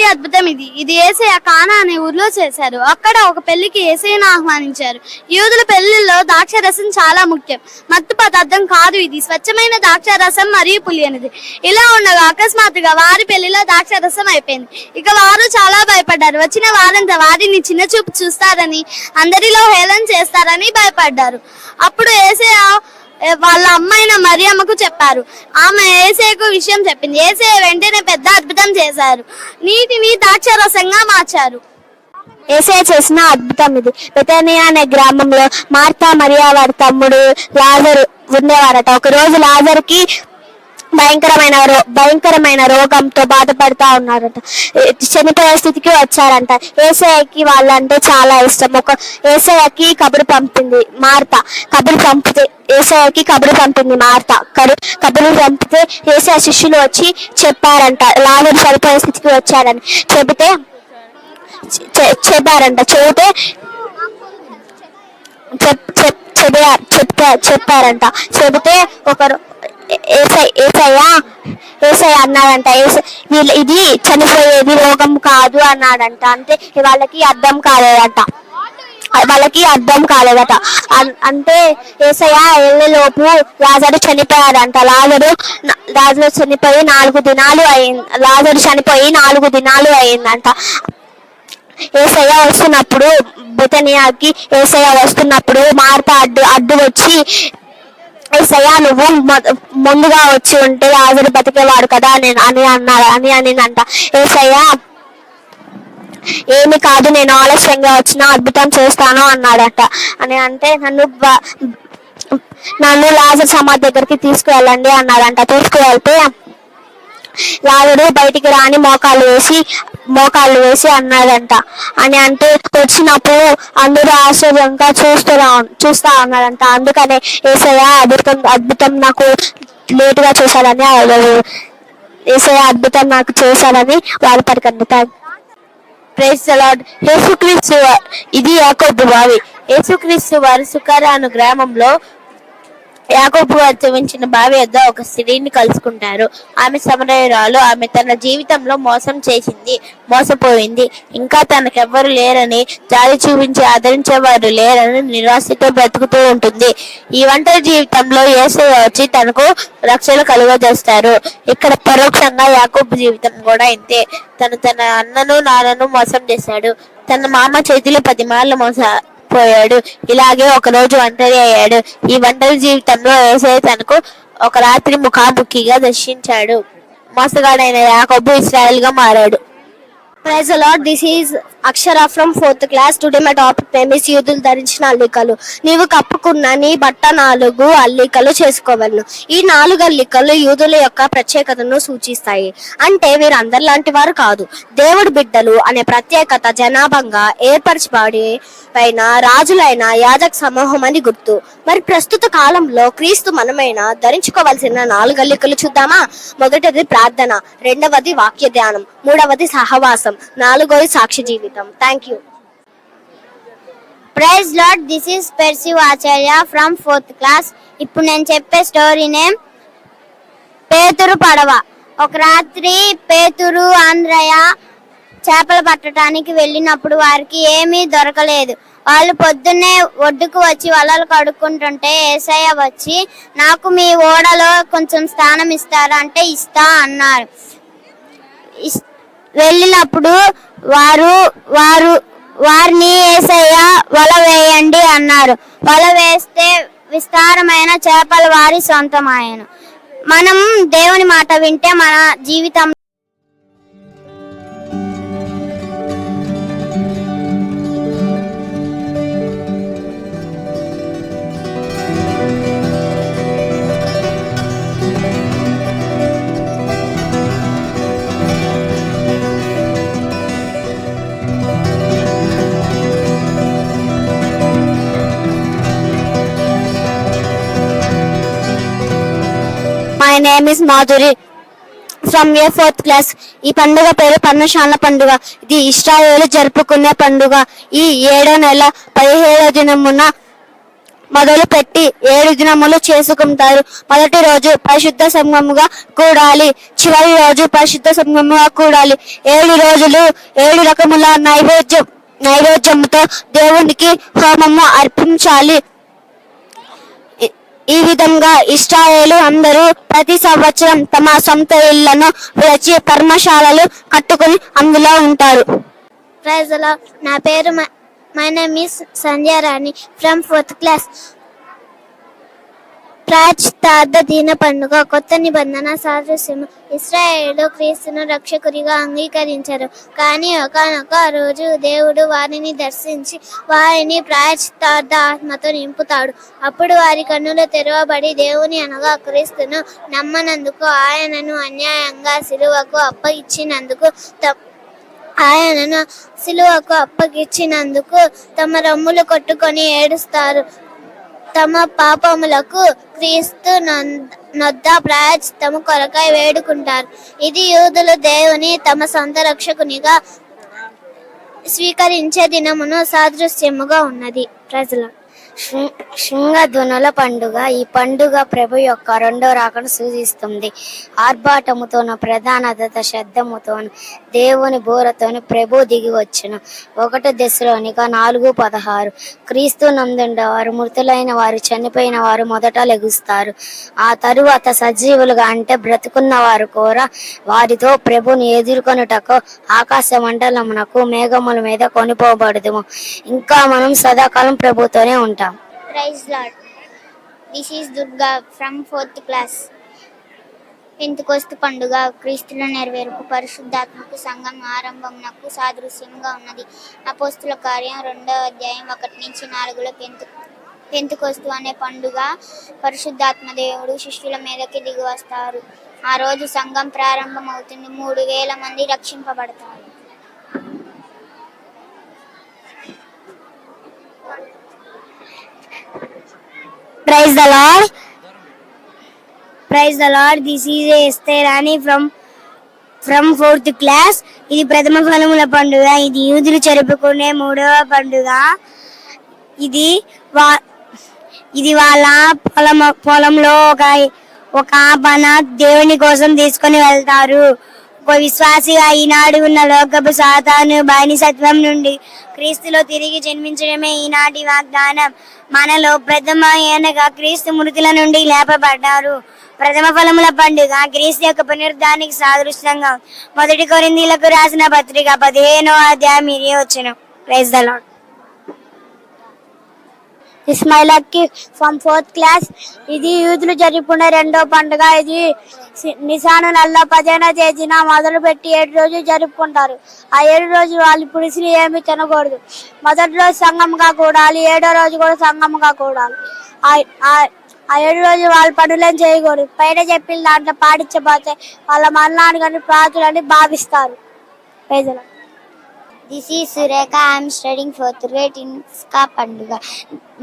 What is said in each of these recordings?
మొదటి అద్భుతం ఇది యేసయ్య కానా అనే ఊర్లో చేశారు. అక్కడ ఒక పెళ్లికి యేసయ్యను ఆహ్వానించారు. యూదుల పెళ్లిల్లో ద్రాక్షరసం చాలా ముఖ్యం. మత్తు పదార్థం కాదు ఇది, స్వచ్ఛమైన ద్రాక్షరసం మరియు పులియనిది. ఇలా ఉండగా అకస్మాత్తుగా వారి పెళ్లిలో ద్రాక్షరసం అయిపోయింది. ఇక వారు చాలా భయపడ్డారు. వచ్చిన వారంతా వారిని చిన్న చూపు చూస్తారని, అందరిలో హేళన చేస్తారని భయపడ్డారు. అప్పుడు యేసయ్య వాళ్ళ అమ్మాయిన మరియమ్మకు చెప్పారు. ఆమె యేసయ్యకు విషయం చెప్పింది. యేసయ్య వెంటనే పెద్ద అద్భుతం చేశారు. నీటిని ద్రాక్షరసంగా మార్చారు. యేసయ్య చేసిన అద్భుతం ఇది. బెతనియా అనే గ్రామంలో మార్తా మరియా వారి తమ్ముడు లాజరు ఉండేవారట. ఒక రోజు లాజరుకి భయంకరమైన రోగంతో బాధపడతా ఉన్నారట. చనిపోయే స్థితికి వచ్చారంట. యేసయ్యకి వాళ్ళంటే చాలా ఇష్టం. యేసయ్యకి కబురు పంపింది మార్తా. యేసయ్యకి కబురు పంపింది మార్తా. కబురు పంపితే యేసయ్య శిష్యులు వచ్చి చెప్పారంట లాజరు చనిపోయే స్థితికి వచ్చారని. చెప్పారంట. చెబితే ఒకరు యేసయ్య అన్నాడంట, ఇది చనిపోయేది రోగం కాదు అన్నాడంట. అంటే వాళ్ళకి అర్థం కాలేదట. అంటే యేసయ్య వెళ్ళేలోపు లాజరు చనిపోయాడంట. లాజరు చనిపోయి 4 దినాలు అయింది. లాజరు చనిపోయి 4 దినాలు అయిందంట. యేసయ్య వస్తున్నప్పుడు బెతనియాకి మార్తా అడ్డు వచ్చి, యేసయ్య నువ్వు ముందుగా వచ్చి ఉంటే లాజరు బతికేవాడు కదా అని అనిందంట. యేసయ్య ఏమి కాదు, నేను ఆలస్యంగా వచ్చినా అద్భుతం చేస్తాను అన్నాడట. అని అంటే నన్ను లాజరు సమాధి దగ్గరికి తీసుకువెళ్ళండి అన్నాడంట. తీసుకువెళ్తే లాజరు బయటికి రాని మోకాళ్ళు వేసి అన్నాడంట. అని అంటే వచ్చినప్పుడు అందరూ ఆశ్చర్యంగా చూస్తా ఉన్నాడంట. అందుకనే యేసయ్య అద్భుతం నాకు లేటుగా చేశాడని యేసయ్య అద్భుతం నాకు చేశాడని వాళ్ళు పలికారు. Praise the Lord. యేసుక్రీస్తు ఇది యాకోబు బావి. యేసుక్రీస్తు వారు సుకారాను గ్రామంలో యాకోబు వారు తవ్వించిన బావి వద్ద ఒక స్త్రీని కలుసుకుంటారు. ఆమె సమరయురాలు. ఆమె తన జీవితంలో మోసపోయింది. ఇంకా తనకెవ్వరు లేరని, జాలి చూపించి ఆదరించేవారు లేరని నిరాశతో బ్రతుకుతూ ఉంటుంది. ఈ ఒంటరి జీవితంలో యేసయ్య వచ్చి తనకు రక్షణ కలుగజేస్తారు. ఇక్కడ పరోక్షంగా యాకోబు జీవితం కూడా ఇంతే. తన అన్నను నాన్నను మోసం చేశాడు. తన మామ చేతిలో 10 మార్లు పోయాడు. ఇలాగే ఒక రోజు ఒంటరి అయ్యాడు. ఈ ఒంటరి జీవితంలో యేసయ్య తనకు ఒక రాత్రి ముఖాముఖిగా దర్శించాడు. మోసగాడైన యాకోబు ఇశ్రాయేల్ గా మారాడు. Praise the Lord. This is Akshara from 4th class. Today my topic name is యూదులు ధరించిన అల్లికలు. నీవు కప్పుకున్న నీ బట్ట 4 అల్లికలు చేసుకోవలను. ఈ 4 అల్లికలు యూదుల యొక్క ప్రత్యేకతను సూచిస్తాయి. అంటే వీరు అందరిలాంటి వారు కాదు, దేవుడి బిడ్డలు అనే ప్రత్యేకత జనాభంగా ఏర్పరచబడి పైన రాజులైన యాజక సమూహం అని గుర్తు. మరి ప్రస్తుత కాలంలో క్రీస్తు మనమైన ధరించుకోవాల్సిన 4 అల్లికలు చూద్దామా? మొదటిది ప్రార్థన, రెండవది వాక్య ధ్యానం, మూడవది సహవాసం, 4వది సాక్షి జీవితం. Thank you. Praise Lord. This is పెర్సివ్ ఆచార్య ఫ్రమ్ 4th క్లాస్. ఇప్పుడు నేను చెప్పే స్టోరీ నేమ్ పేతురు పడవ. ఒక రాత్రి పేతురు ఆంధ్రయ్య చేపలు పట్టడానికి వెళ్ళినప్పుడు వారికి ఏమీ దొరకలేదు. వాళ్ళు పొద్దున్నే ఒడ్డుకు వచ్చి వలలు కడుక్కుంటుంటే యేసయ్య వచ్చి, నాకు మీ ఓడలో కొంచెం స్థానం ఇస్తారా అంటే ఇస్తా అన్నారు. వెళ్ళినప్పుడు వారిని యేసయ్య వల వేయండి అన్నారు. వల వేస్తే విస్తారమైన చేపలు వారి సొంతమాయను. మనం దేవుని మాట వింటే మన జీవితం My name is Madhuri from 4th class. ఈ పండుగ పేరు పర్ణశాల పండుగ. ఇది ఇశ్రాయేలు జరుపుకునే పండుగ. ఈ 7వ నెల 17వ దినమున మొదలు పెట్టి 7 దినములు చేసుకుంటారు. మొదటి రోజు పరిశుద్ధ సంఘముగా కూడాలి, చివరి రోజు పరిశుద్ధ సంఘముగా కూడాలి. 7 రోజులు 7 రకముల నైవేద్యముతో దేవునికి హోమము అర్పించాలి. ఈ విధంగా ఇశ్రాయేలు అందరూ ప్రతి సంవత్సరం తమ సొంత ఇళ్లను విడిచి పర్మశాలలు కట్టుకుని అందులో ఉంటారు. Praise the Lord. నా పేరు my name is Sandhya Rani from 4th class. ప్రాయశ్చిత్తార్థ దిన పండుగ కొత్త నిబంధన సాదృశ్యము. ఇశ్రాయేలు క్రీస్తును రక్షకుడిగా అంగీకరించారు. కానీ ఒకానొక రోజు దేవుడు వారిని దర్శించి వారిని ప్రాయశ్చిత్తార్థ ఆత్మతో నింపుతాడు. అప్పుడు వారి కన్నులు తెరవబడి దేవుని అనగా క్రీస్తును నమ్మనందుకు, ఆయనను అన్యాయంగా సిలువకు అప్పగించినందుకు తమ రొమ్ములు కొట్టుకొని ఏడుస్తారు. తమ పాపములకు క్రీస్తు నొద్ద ప్రాయశ్చిత్తము కొరకై వేడుకుంటారు. ఇది యూదులు దేవుని తమ సొంత రక్షకునిగా స్వీకరించే దినమును సాదృశ్యముగా ఉన్నది. ప్రజల శృంగధ్వనుల పండుగ. ఈ పండుగ ప్రభు యొక్క రెండో రాకను సూచిస్తుంది. ఆర్భాటముతోను ప్రధానత శబ్దముతోను దేవుని బోరతోను ప్రభు దిగి వచ్చును. 1 దశలోనిక 4:16. క్రీస్తు నందుండేవారు, మృతులైన వారు, చనిపోయిన వారు మొదట లెగుస్తారు. ఆ తరువాత సజీవులుగా అంటే బ్రతుకున్న వారు కూడా వారితో ప్రభుని ఎదుర్కొనుటకు ఆకాశ మండలమునకు మేఘముల మీద కొనిపోబడదుము. ఇంకా మనం సదాకాలం ప్రభుతోనే ఉంటాం. Praise Lord. This is Durga from 4th class. పెంతెకోస్తు పండుగ క్రీస్తుల నెరవేర్పు పరిశుద్ధాత్మకు సంఘం ఆరంభమునకు సాదృశ్యంగా ఉన్నది. అపోస్తుల కార్యం 2వ అధ్యాయం 1-4లో పెంతెకోస్తు అనే పండుగ పరిశుద్ధాత్మ దేవుడు శిష్యుల మీదకి దిగి వస్తారు. ఆ రోజు సంఘం ప్రారంభం అవుతుంది. 3000 మంది రక్షింపబడతారు. Praise the Lord. Praise the Lord. This is Esther Rani from 4th class. ఇది ప్రథమ ఫలముల పండుగ. ఇది యూదులు జరుపుకునే 3వ పండుగ. ఇది వాళ్ళ పొలంలో ఒక ఆపన దేవుని కోసం తీసుకొని వెళ్తారు. ఒక విశ్వాసిగా ఈనాడు ఉన్న లోకపు సాతాను బానిసత్వం నుండి క్రీస్తులో తిరిగి జన్మించడమే ఈనాటి వాగ్దానం. మనలో ప్రథమ ఏనగా క్రీస్తు మృతుల నుండి లేపబడ్డారు. ప్రథమ ఫలముల పండుగ క్రీస్తు యొక్క పునరుద్ధానికి సాదృశ్యంగా 1 కొరింథీయులకు రాసిన పత్రిక 15వ అధ్యాయం 20 వచనం. Praise the Lord. ఇస్మాయిలకి ఫ్రమ్ 4th క్లాస్. ఇది యూదులు జరుపుకునే 2వ పండుగ. ఇది నిసాను నెల 15వ తేదీన మొదలు పెట్టి 7 రోజులు జరుపుకుంటారు. ఆ 7 రోజులు వాళ్ళు పురుషులు ఏమి తినకూడదు. మొదటి రోజు సంఘముగా కూడాలి, 7వ రోజు కూడా సంఘముగా కూడాలి. ఆ 7 రోజులు వాళ్ళ పనులను చేయకూడదు. పైన చెప్పిన దాంట్లో పాటించబోతే వాళ్ళ మరణాన్ని కానీ ప్రాతులని భావిస్తారు. ప్రజలు దిస్ ఈ Surekha. I'm studying 4th grade in స్కా పండుగ.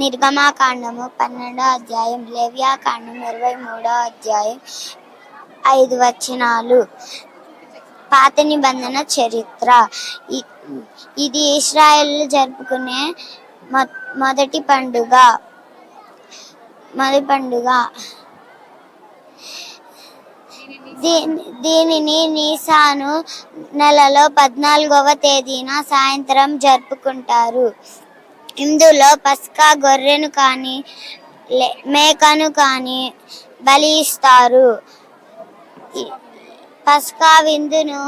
నిర్గమాకాండము 12వ అధ్యాయం, లేవ్యాకాండం 23వ అధ్యాయం 5 వచనాలు. పాత నిబంధన చరిత్ర. ఇది ఇశ్రాయేలు జరుపుకునే మొదటి పండుగ. దీనిని నీసాను నెలలో 14వ తేదీన సాయంత్రం జరుపుకుంటారు. ఇందులో పస్కా గొర్రెను కానీ మేకను కానీ బలి ఇస్తారు. పస్కా విందును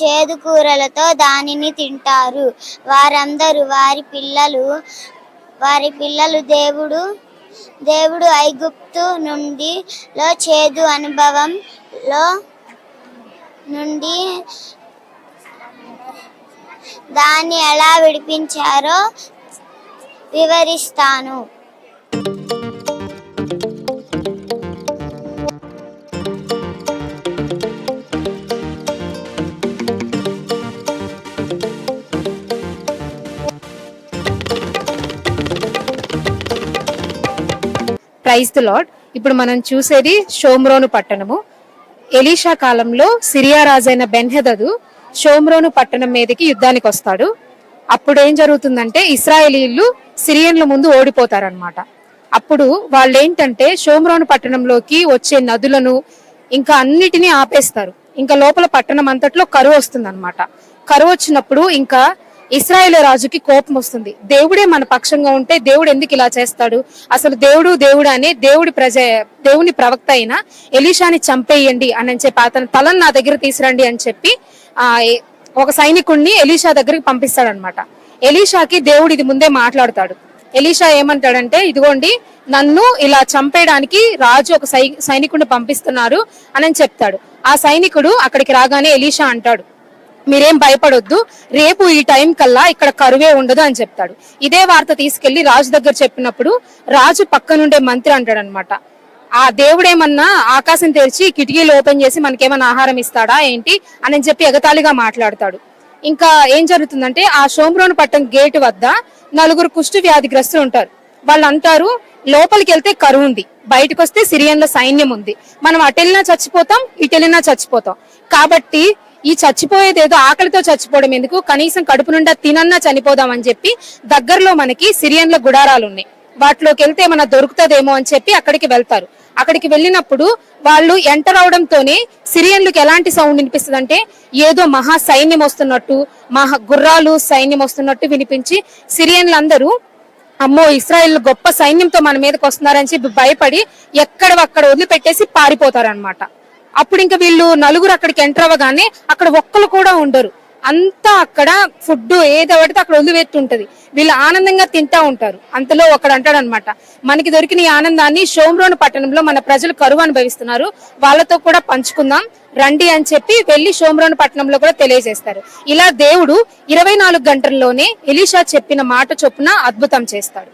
చేదు కూరలతో దానిని తింటారు. వారందరూ వారి పిల్లలు దేవుడు ఐగుప్తు నుండి చేదు అనుభవంలో నుండి దాన్ని ఎలా విడిపించారో వివరిస్తాను. Praise the Lord. ఇప్పుడు మనం చూసేది షోమ్రోను పట్టణము. ఎలీషా కాలంలో సిరియా రాజైన బెన్హదదు షోమ్రోను పట్టణం మీదకి యుద్ధానికి వస్తాడు. అప్పుడు ఏం జరుగుతుందంటే ఇశ్రాయేలీయులు సిరియన్ల ముందు ఓడిపోతారనమాట. అప్పుడు వాళ్ళు ఏంటంటే షోమ్రోను పట్టణంలోకి వచ్చే నదులను ఇంకా అన్నిటినీ ఆపేస్తారు. ఇంకా లోపల పట్టణం అంతట్లో కరువు వస్తుంది అనమాట. కరువు వచ్చినప్పుడు ఇంకా ఇశ్రాయేలు రాజుకి కోపం వస్తుంది. దేవుడే మన పక్షంగా ఉంటే దేవుడు ఎందుకు ఇలా చేస్తాడు, అసలు దేవుడు అనే దేవుని ప్రవక్త అయిన ఎలీషాని చంపేయండి అని చెప్పి అతని తలను నా దగ్గర తీసురండి అని చెప్పి ఒక సైనికుడిని ఎలీషా దగ్గరికి పంపిస్తాడనమాట. ఎలీషాకి దేవుడు ఇది ముందే మాట్లాడతాడు. ఎలీషా ఏమంటాడంటే, ఇదిగోండి నన్ను ఇలా చంపేయడానికి రాజు ఒక సైనికుడిని పంపిస్తున్నారు అని చెప్తాడు. ఆ సైనికుడు అక్కడికి రాగానే ఎలీషా అంటాడు, మీరేం భయపడొద్దు, రేపు ఈ టైం కల్లా ఇక్కడ కరువే ఉండదు అని చెప్తాడు. ఇదే వార్త తీసుకెళ్లి రాజు దగ్గర చెప్పినప్పుడు రాజు పక్కనుండే మంత్రి అంటాడనమాట, ఆ దేవుడేమన్నా ఆకాశం తెరిచి కిటికీలు ఓపెన్ చేసి మనకేమన్నా ఆహారం ఇస్తాడా ఏంటి అని చెప్పి ఎగతాళిగా మాట్లాడతాడు. ఇంకా ఏం జరుగుతుందంటే ఆ షోమ్రోను పట్టణం గేటు వద్ద 4 కుష్టు వ్యాధిగ్రస్తులు ఉంటారు. వాళ్ళు అంటారు, లోపలికి వెళ్తే కరువు ఉంది, బయటకు వస్తే సిరియన్ల సైన్యం ఉంది, మనం అటెళ్ళినా చచ్చిపోతాం ఇటెళ్ళినా చచ్చిపోతాం, కాబట్టి ఈ చచ్చిపోయేది ఏదో ఆకలితో చచ్చిపోవడం ఎందుకు, కనీసం కడుపు నిండా తినన్నా చనిపోదాం అని చెప్పి దగ్గరలో మనకి సిరియన్ల గుడారాలు ఉన్నాయి, వాటిలోకి వెళ్తే ఏమన్నా దొరుకుతుందేమో అని చెప్పి అక్కడికి వెళ్తారు. అక్కడికి వెళ్ళినప్పుడు వాళ్ళు ఎంటర్ అవడంతోనే సిరియన్లకు ఎలాంటి సౌండ్ వినిపిస్తుంది అంటే ఏదో మహా సైన్యం వస్తున్నట్టు, మహా గుర్రాలు సైన్యం వస్తున్నట్టు వినిపించి సిరియన్లందరూ అమ్మో ఇశ్రాయేల్ గొప్ప సైన్యంతో మన మీదకి వస్తున్నారని చెప్పి భయపడి ఎక్కడ వదిలిపెట్టేసి పారిపోతారనమాట. అప్పుడు ఇంకా వీళ్ళు 4 అక్కడికి ఎంటర్ అవ్వగానే అక్కడ ఒక్కరు కూడా ఉండరు, అంతా అక్కడ ఫుడ్ ఏదో పడితే అక్కడ వదిలిపెట్టి ఉంటది, వీళ్ళు ఆనందంగా తింటా ఉంటారు. అంతలో ఒకడు అంటాడు అనమాట, మనకి దొరికిన ఈ ఆనందాన్ని షోమ్రోను పట్టణంలో మన ప్రజలు కరువు అనుభవిస్తున్నారు, వాళ్ళతో కూడా పంచుకుందాం రండి అని చెప్పి వెళ్లి షోమ్రోను పట్టణంలో కూడా తెలియజేస్తారు. ఇలా దేవుడు 24 గంటల్లోనే ఎలీషా చెప్పిన మాట చొప్పున అద్భుతం చేస్తాడు.